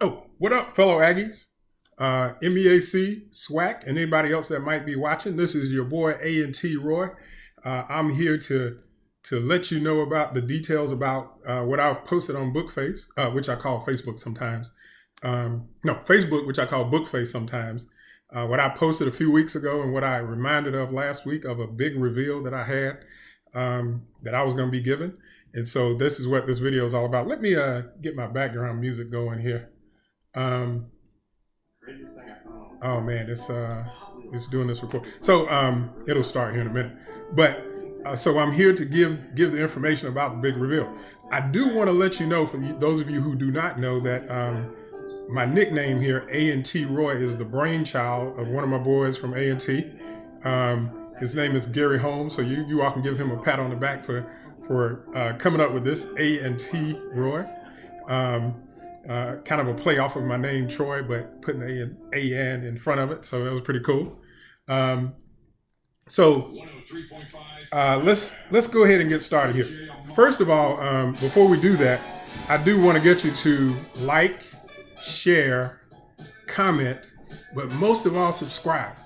Oh, what up, fellow Aggies? MEAC, SWAC, and anybody else that might be watching. This is your boy A&T-roy. I'm here to let you know about the details about what I've posted on Bookface, which I call Facebook sometimes. No, Facebook, which I call Bookface sometimes. What I posted a few weeks ago and what I reminded of last week of a big reveal that I had that I was going to be given. And so this is what this video is all about. Let me get my background music going here. Craziest thing I found. Oh man, it's doing this report. So it'll start here in a minute. But so I'm here to give the information about the big reveal. I do want to let you know, for those of you who do not know, that my nickname here, A&T-roy, is the brainchild of one of my boys from A&T. His name is Gary Holmes, so you all can give him a pat on the back for coming up with this, A&T-roy. Kind of a play off of my name, Troy, but putting A-N in front of it, so that was pretty cool. So let's go ahead and get started here. First of all, before we do that, I do want to get you to like, share, comment, but most of all, subscribe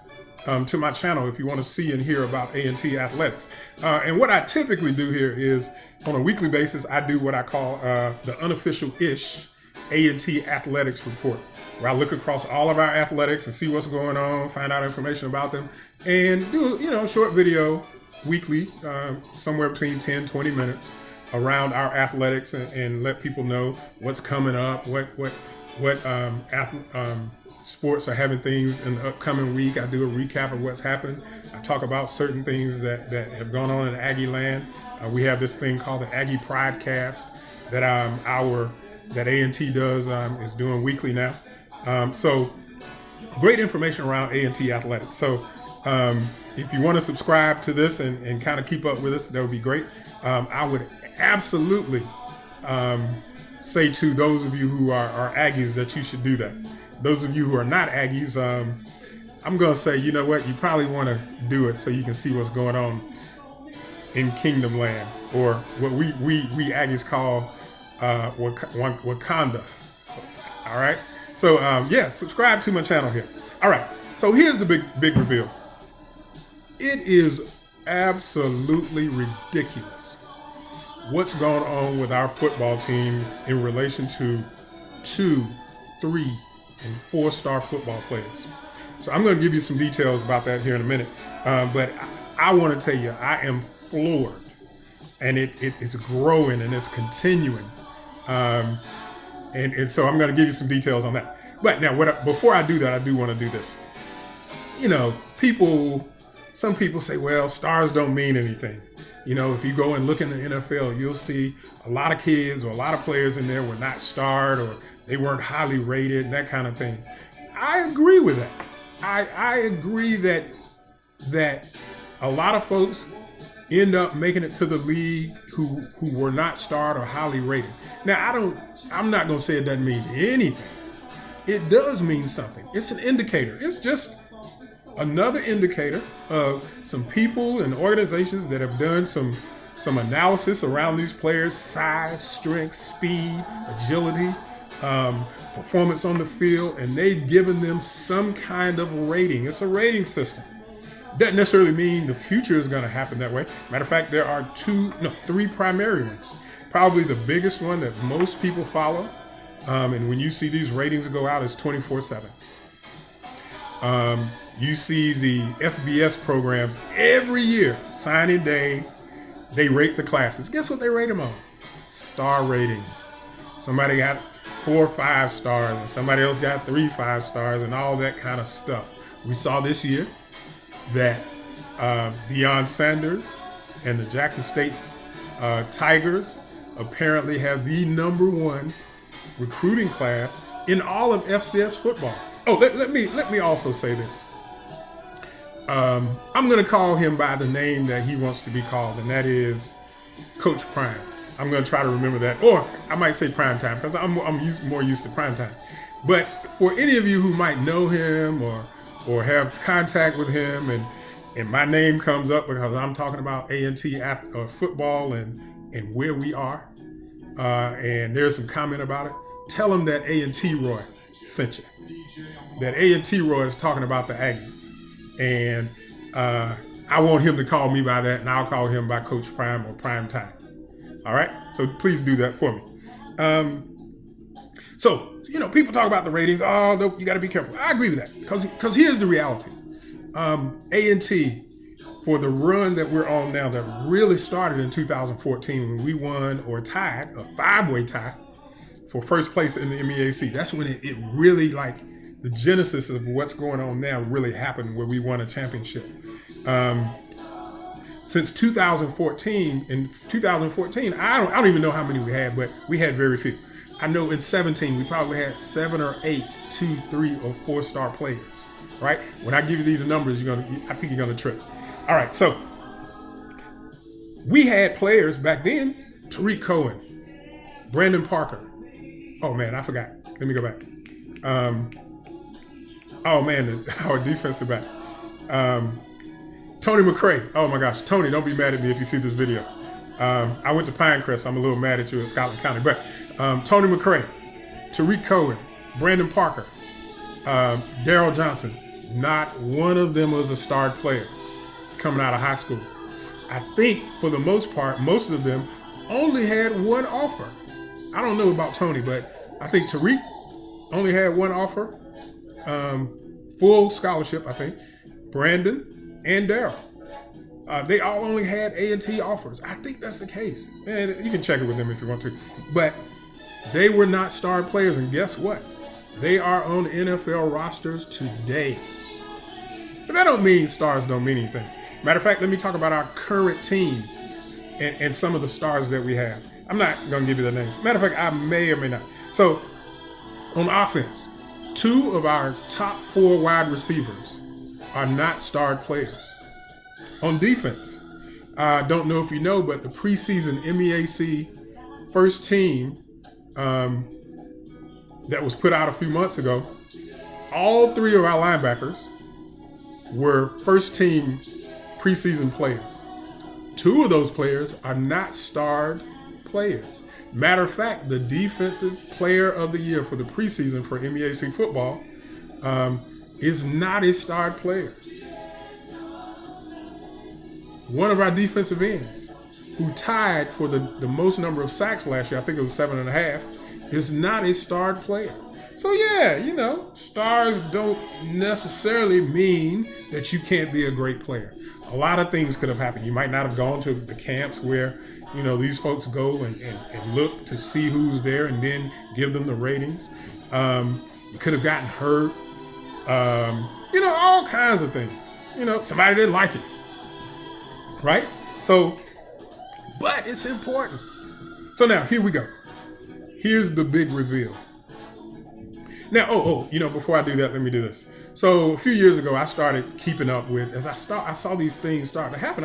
to my channel if you want to see and hear about A&T athletics. And what I typically do here is, on a weekly basis, I do what I call the unofficial-ish A&T athletics report, where I look across all of our athletics and see what's going on, find out information about them, and do a short video weekly, somewhere between 10, 20 minutes around our athletics, and let people know what's coming up, what sports are having things in the upcoming week. I do a recap of what's happened. I talk about certain things that have gone on in Aggie land. We have this thing called the Aggie Pridecast that that A&T does, is doing weekly now. So great information around A&T athletics. So if you want to subscribe to this and kind of keep up with us, that would be great. I would absolutely say to those of you who are Aggies that you should do that. Those of you who are not Aggies, I'm going to say, you know what, you probably want to do it so you can see what's going on in Kingdom Land, or what we Aggies call Wakanda. All right. So subscribe to my channel here. All right. So here's the big reveal. It is absolutely ridiculous what's going on with our football team in relation to 2, 3, and 4-star football players. So I'm going to give you some details about that here in a minute. But I want to tell you, I am floored, and it's growing and it's continuing. And so I'm going to give you some details on that. But now, before I do that, I do want to do this. Some people say, well, stars don't mean anything. If you go and look in the NFL, you'll see a lot of kids or a lot of players in there were not starred, or they weren't highly rated, and that kind of thing. I agree with that. I agree that a lot of folks end up making it to the league who were not starred or highly rated. Now, I'm not going to say it doesn't mean anything. It does mean something. It's an indicator. It's just another indicator of some people and organizations that have done some analysis around these players' size, strength, speed, agility, performance on the field, and they've given them some kind of rating. It's a rating system. Doesn't necessarily mean the future is going to happen that way. Matter of fact, there are 3 primary ones. Probably the biggest one that most people follow, and when you see these ratings go out, is 24/7. You see the FBS programs every year, signing day, they rate the classes. Guess what they rate them on? Star ratings. Somebody got 4 5 stars, and somebody else got 3 5 stars, and all that kind of stuff. We saw this year that Deion Sanders and the Jackson State Tigers apparently have the #1 recruiting class in all of FCS football. Oh, let me also say this. I'm going to call him by the name that he wants to be called, and that is Coach Prime. I'm going to try to remember that. Or I might say Prime Time, because I'm more used to Prime Time. But for any of you who might know him or have contact with him, and my name comes up because I'm talking about A&T football and where we are, and there's some comment about it, tell them that A&T-roy sent you. That A&T-roy is talking about the Aggies. And I want him to call me by that, and I'll call him by Coach Prime or Prime Time. All right? So please do that for me. So, people talk about the ratings. Oh, no, you got to be careful. I agree with that because here's the reality. A&T, for the run that we're on now that really started in 2014 when we won or tied, a 5-way tie for first place in the MEAC. That's when it really, like, the genesis of what's going on now really happened where we won a championship. Since 2014, I don't even know how many we had, but we had very few. I know in 17, we probably had 7 or 8, 2, 3, or 4-star players, right? When I give you these numbers, I think you're gonna trip. All right, so we had players back then, Tariq Cohen, Brandon Parker. Oh man, I forgot. Let me go back. Our defensive back. Tony McCray. Oh my gosh, Tony, don't be mad at me if you see this video. I went to Pinecrest. I'm a little mad at you in Scotland County, but Tony McCray, Tariq Cohen, Brandon Parker, Daryl Johnson. Not one of them was a starred player coming out of high school. I think for the most part, most of them only had one offer. I don't know about Tony, but I think Tariq only had one offer, full scholarship, I think. Brandon and Daryl. They all only had A&T offers. I think that's the case. And you can check it with them if you want to. But they were not star players, and guess what? They are on NFL rosters today. But that don't mean stars don't mean anything. Matter of fact, let me talk about our current team and some of the stars that we have. I'm not going to give you the names. Matter of fact, I may or may not. So, on offense, 2 of our top 4 wide receivers are not starred players. On defense, I don't know if you know, but the preseason MEAC first team that was put out a few months ago, all 3 of our linebackers were first team preseason players. 2 of those players are not starred players. Matter of fact, the defensive player of the year for the preseason for MEAC football is not a starred player. One of our defensive ends, who tied for the most number of sacks last year, I think it was 7.5, is not a starred player. So yeah, stars don't necessarily mean that you can't be a great player. A lot of things could have happened. You might not have gone to the camps where, these folks go and look to see who's there and then give them the ratings. You could have gotten hurt. All kinds of things. Somebody didn't like it. Right? So, but it's important. So now, here we go. Here's the big reveal. Now, before I do that, let me do this. So a few years ago, I started keeping up with, as I saw these things start to happen,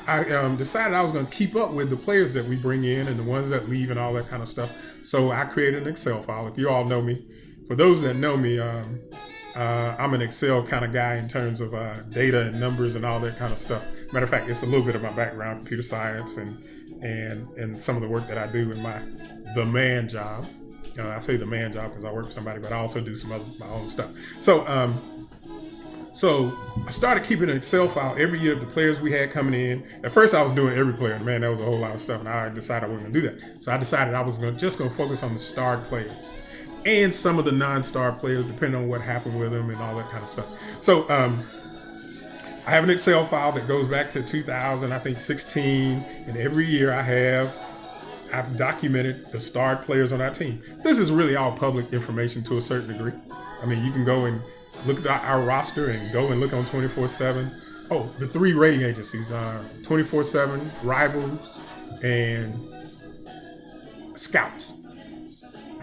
I decided I was going to keep up with the players that we bring in and the ones that leave and all that kind of stuff. So I created an Excel file. If you all know me, for those that know me, I'm an Excel kind of guy in terms of data and numbers and all that kind of stuff. Matter of fact, it's a little bit of my background, computer science and some of the work that I do in the man job. I say the man job because I work for somebody, but I also do some other my own stuff. So I started keeping an Excel file every year of the players we had coming in. At first, I was doing every player, and man, that was a whole lot of stuff, and I decided I wasn't going to do that. So I decided I was just going to focus on the starred players and some of the non-star players, depending on what happened with them and all that kind of stuff. So I have an Excel file that goes back to 2016, and every year I've documented the starred players on our team. This is really all public information to a certain degree. I mean, you can go and look at our roster and go and look on 24/7. Oh, the 3 rating agencies are 24/7, Rivals, and Scouts.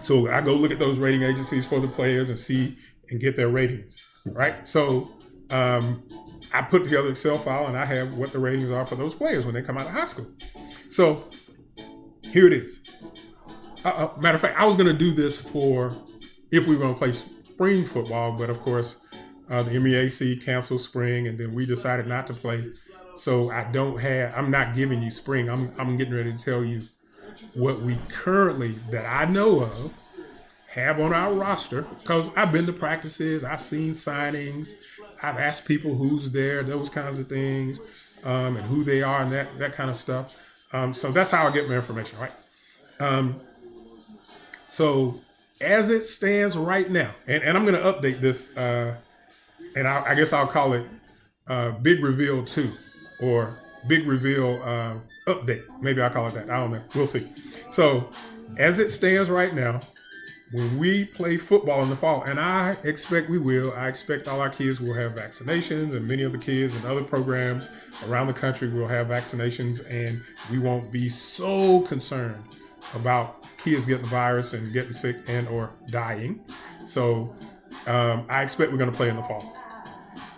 So I go look at those rating agencies for the players and see and get their ratings, right? So I put together an Excel file and I have what the ratings are for those players when they come out of high school. So here it is. Matter of fact, I was going to do this for if we were going to play spring football, but of course the MEAC canceled spring and then we decided not to play. So I'm not giving you spring. I'm getting ready to tell you what we currently, that I know of, have on our roster, because I've been to practices, I've seen signings, I've asked people who's there, those kinds of things, and who they are and that kind of stuff. So that's how I get my information, right? So as it stands right now, and I'm going to update this, and I guess I'll call it Big Reveal 2 or Big Reveal Update. Maybe I'll call it that. I don't know. We'll see. So as it stands right now, when we play football in the fall, and I expect we will, I expect all our kids will have vaccinations, and many of the kids in other programs around the country will have vaccinations, and we won't be so concerned about kids getting the virus and getting sick and or dying. So I expect we're going to play in the fall.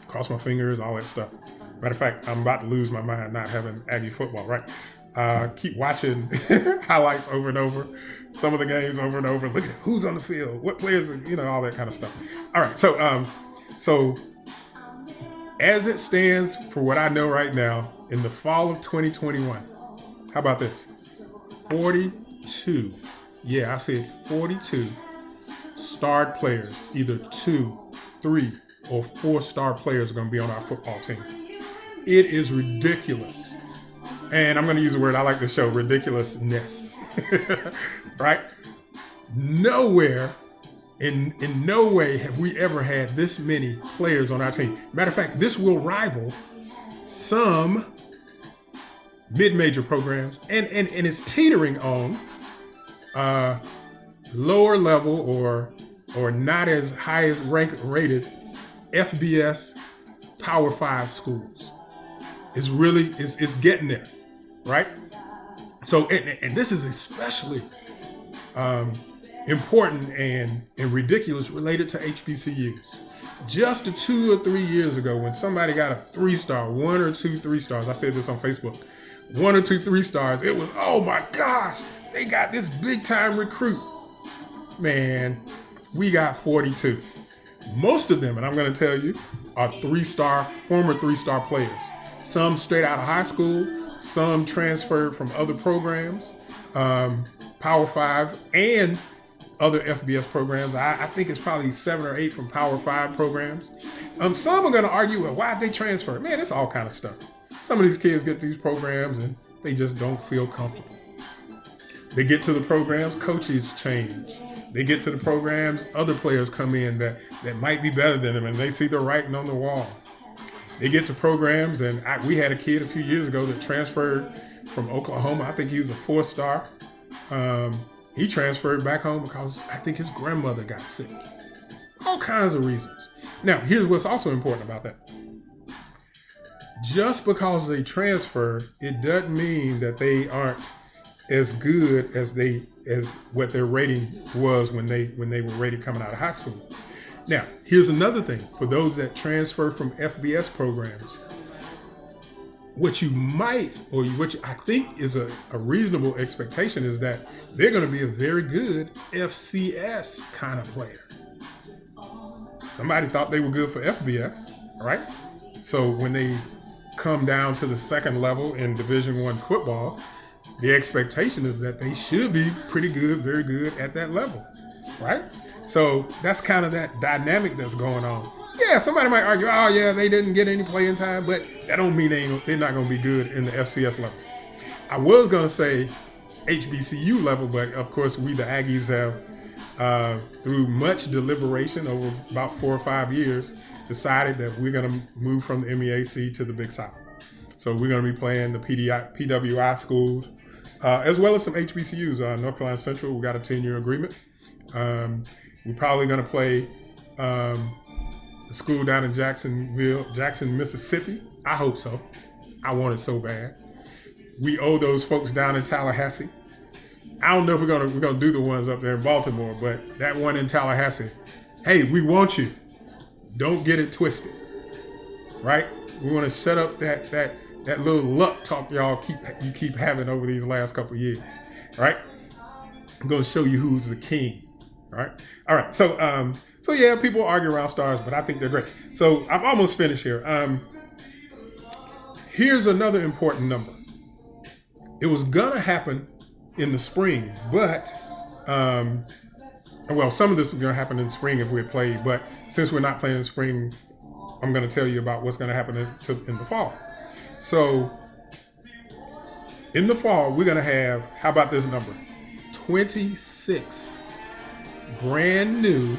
Cross my fingers, all that stuff. Matter of fact, I'm about to lose my mind not having Aggie football, right? Keep watching highlights over and over, some of the games over and over. Look at who's on the field, what players, all that kind of stuff. All right, so as it stands for what I know right now, in the fall of 2021, how about this? 42, I said 42 starred players, either 2, 3, or 4 star players are going to be on our football team. It is ridiculous. And I'm going to use a word I like to show, ridiculousness. Right? Nowhere, in no way have we ever had this many players on our team. Matter of fact, this will rival some mid-major programs and it's teetering on lower level or not as high as rated FBS Power 5 schools. It's getting there, right? So, and this is especially important and ridiculous related to HBCUs. Just 2 or 3 years ago, when somebody got a 3-star, 1 or 2 3-stars, I said this on Facebook, 1 or 2 3-stars, it was, oh my gosh, they got this big time recruit. Man, we got 42. Most of them, and I'm going to tell you, are former 3-star players. Some straight out of high school, some transferred from other programs, Power 5 and other FBS programs. I think it's probably 7 or 8 from Power 5 programs. Some are going to argue, well, why'd they transfer? Man, it's all kind of stuff. Some of these kids get these programs and they just don't feel comfortable. They get to the programs, coaches change. They get to the programs, other players come in that might be better than them, and they see the writing on the wall. They get to programs, and we had a kid a few years ago that transferred from Oklahoma. I think he was a 4-star. He transferred back home because I think his grandmother got sick. All kinds of reasons. Now, here's what's also important about that. Just because they transfer, it doesn't mean that they aren't as good as what their rating was when they were rated coming out of high school. Now, here's another thing. For those that transfer from FBS programs, what you might, or what I think is a reasonable expectation, is that they're going to be a very good FCS kind of player. Somebody thought they were good for FBS, right? So when they come down to the second level in Division I football, the expectation is that they should be pretty good, very good at that level, right? So that's kind of that dynamic that's going on. Yeah, somebody might argue, oh yeah, they didn't get any playing time, but that don't mean they're not going to be good in the FCS level. I was going to say HBCU level, but of course we, the Aggies, have, through much deliberation over about 4 or 5 years, decided that we're going to move from the MEAC to the Big South. So we're going to be playing the PWI schools, as well as some HBCUs. North Carolina Central, we got a 10-year agreement. We're probably going to play the school down in Jackson, Mississippi. I hope so. I want it so bad. We owe those folks down in Tallahassee. I don't know if we're gonna do the ones up there in Baltimore, but that one in Tallahassee, hey, we want you. Don't get it twisted, right? We want to shut up that little luck talk y'all keep having over these last couple of years, right? I'm gonna show you who's the king, right? All right, so yeah, people argue around stars, but I think they're great. So I'm almost finished here. Here's another important number. It was gonna happen in the spring, but Well, some of this is going to happen in spring if we played, but since we're not playing in spring, I'm going to tell you about what's going to happen in the fall. So in the fall, we're going to have, how about this number? 26 brand new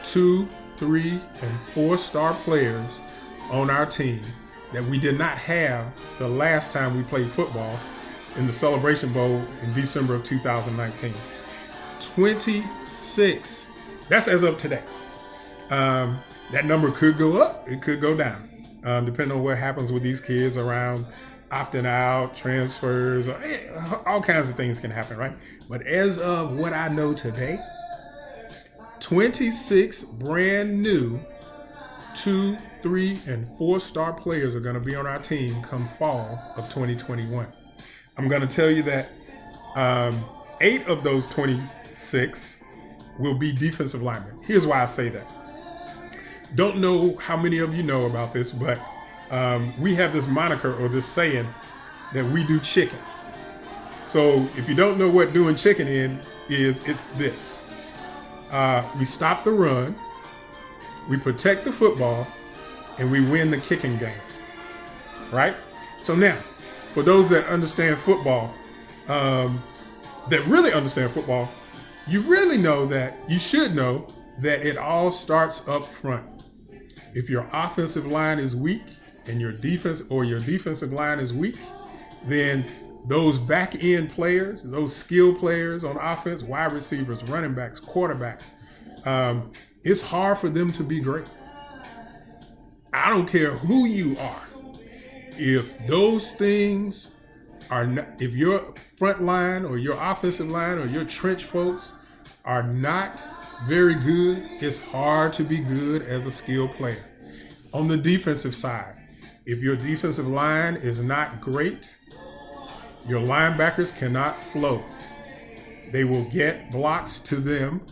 2, 3, and 4-star players on our team that we did not have the last time we played football in the Celebration Bowl in December of 2019. 26. That's as of today. That number could go up. It could go down, depending on what happens with these kids around opting out, transfers, all kinds of things can happen, right? But as of what I know today, 26 brand new 2, 3, and 4-star players are going to be on our team come fall of 2021. I'm going to tell you that 8 of those 26 will be defensive linemen. Here's why I say that. Don't know how many of you know about this, but we have this moniker or this saying that we do chicken. So if you don't know what doing chicken is, it's this. We stop the run, we protect the football, and we win the kicking game, right? So now, for those that understand football, that really understand football, you really know that, you should know that it all starts up front. If your offensive line is weak and your defensive line is weak, then those back end players, those skill players on offense, wide receivers, running backs, quarterbacks, it's hard for them to be great. I don't care who you are. If those things are not, if your front line or your offensive line or your trench folks are not very good, it's hard to be good as a skilled player. On the defensive side, if your defensive line is not great, your linebackers cannot float. They will get blocks to them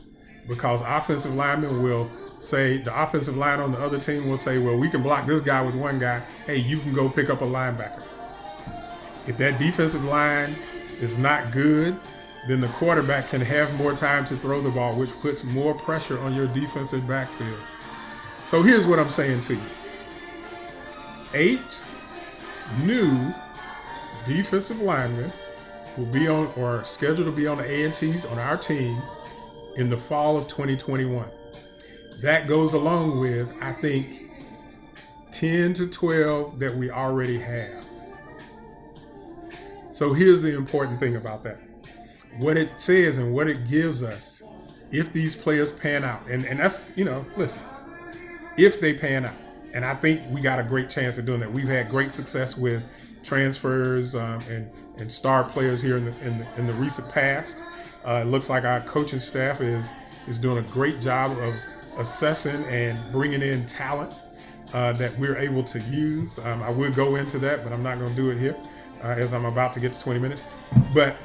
because offensive linemen will say, the offensive line on the other team will say, well, we can block this guy with one guy. Hey, you can go pick up a linebacker. If that defensive line is not good, then the quarterback can have more time to throw the ball, which puts more pressure on your defensive backfield. So here's what I'm saying to you. 8 new defensive linemen will be on, or scheduled to be on the A&Ts on our team in the fall of 2021. That goes along with, I think, 10 to 12 that we already have. So here's the important thing about that. What it says and what it gives us, if these players pan out, and that's, listen, if they pan out, and I think we got a great chance of doing that. We've had great success with transfers and star players here in the recent past. It looks like our coaching staff is doing a great job of assessing and bringing in talent that we're able to use. I will go into that, but I'm not going to do it here as I'm about to get to 20 minutes. But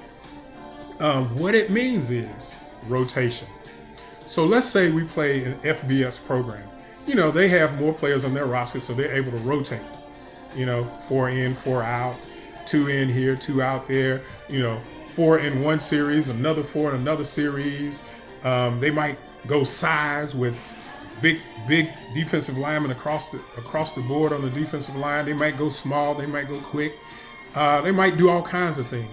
what it means is rotation. So let's say we play an FBS program. They have more players on their roster, so they're able to rotate. 4 in, 4 out, 2 in here, 2 out there. 4 in one series, another 4 in another series. They might go size with big defensive linemen across the board on the defensive line. They might go small. They might go quick. They might do all kinds of things.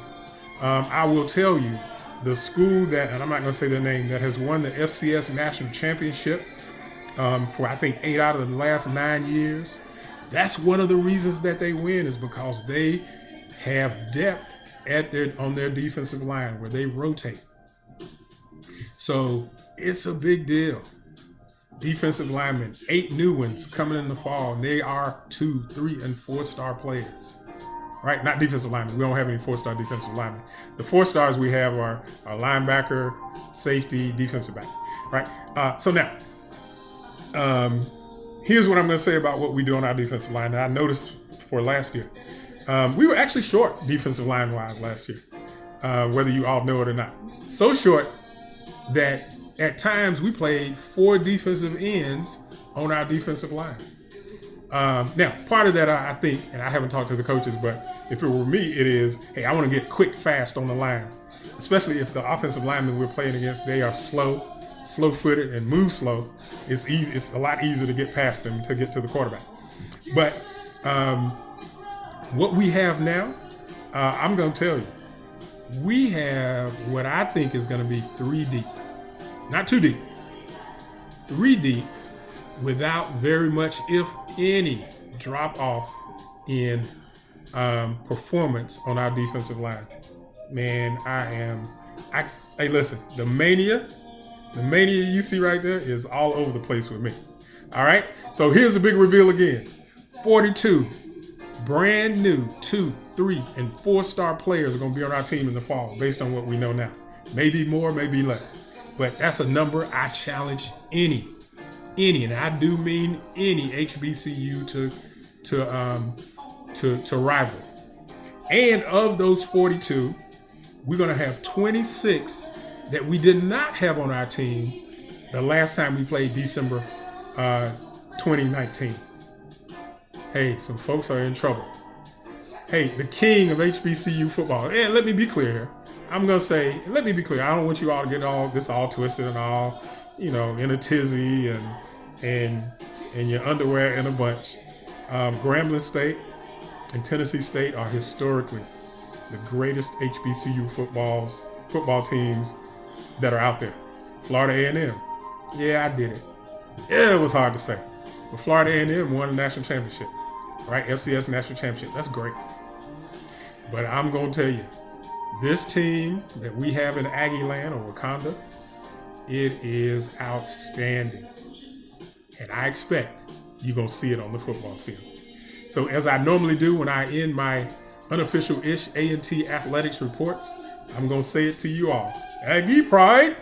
I will tell you, the school that, and I'm not going to say their name, that has won the FCS National Championship for I think 8 out of the last 9 years, that's one of the reasons that they win, is because they have depth on their defensive line where they rotate. So it's a big deal. Defensive linemen, 8 new ones coming in the fall, and they are 2, 3, and 4-star players. Right? Not defensive linemen. We don't have any 4-star defensive linemen. The 4 stars we have are linebacker, safety, defensive back. Right? So now, here's what I'm going to say about what we do on our defensive line that I noticed for last year. We were actually short defensive line-wise last year, whether you all know it or not. So short that at times we played 4 defensive ends on our defensive line. Now, part of that, I think, and I haven't talked to the coaches, but if it were me, it is, hey, I want to get quick, fast on the line, especially if the offensive linemen we're playing against, they are slow. slow-footed and move slow, it's easy. It's a lot easier to get past them to get to the quarterback. But what we have now, I'm going to tell you, we have what I think is going to be 3 deep, not 2 deep, 3 deep, without very much, if any, drop off in performance on our defensive line. Man, hey, listen, the mania you see right there is all over the place with me. All right, so here's the big reveal again. 42 brand new 2, 3, and 4-star players are going to be on our team in the fall, based on what we know now. Maybe more, maybe less, but that's a number I challenge any, and I do mean any HBCU to rival. And of those 42, we're going to have 26 that we did not have on our team the last time we played December 2019. Hey, some folks are in trouble. Hey, the king of HBCU football. And let me be clear here. I'm going to say, let me be clear. I don't want you all to get all twisted and all, in a tizzy and your underwear in a bunch. Grambling State and Tennessee State are historically the greatest HBCU football teams that are out there. Florida A&M. Yeah, I did it. Yeah, it was hard to say. But Florida A&M won a national championship, right? FCS national championship. That's great. But I'm going to tell you, this team that we have in Aggie Land or Wakanda, it is outstanding. And I expect you're going to see it on the football field. So as I normally do when I end my unofficial-ish A&T athletics reports, I'm going to say it to you all. Aggie Pride!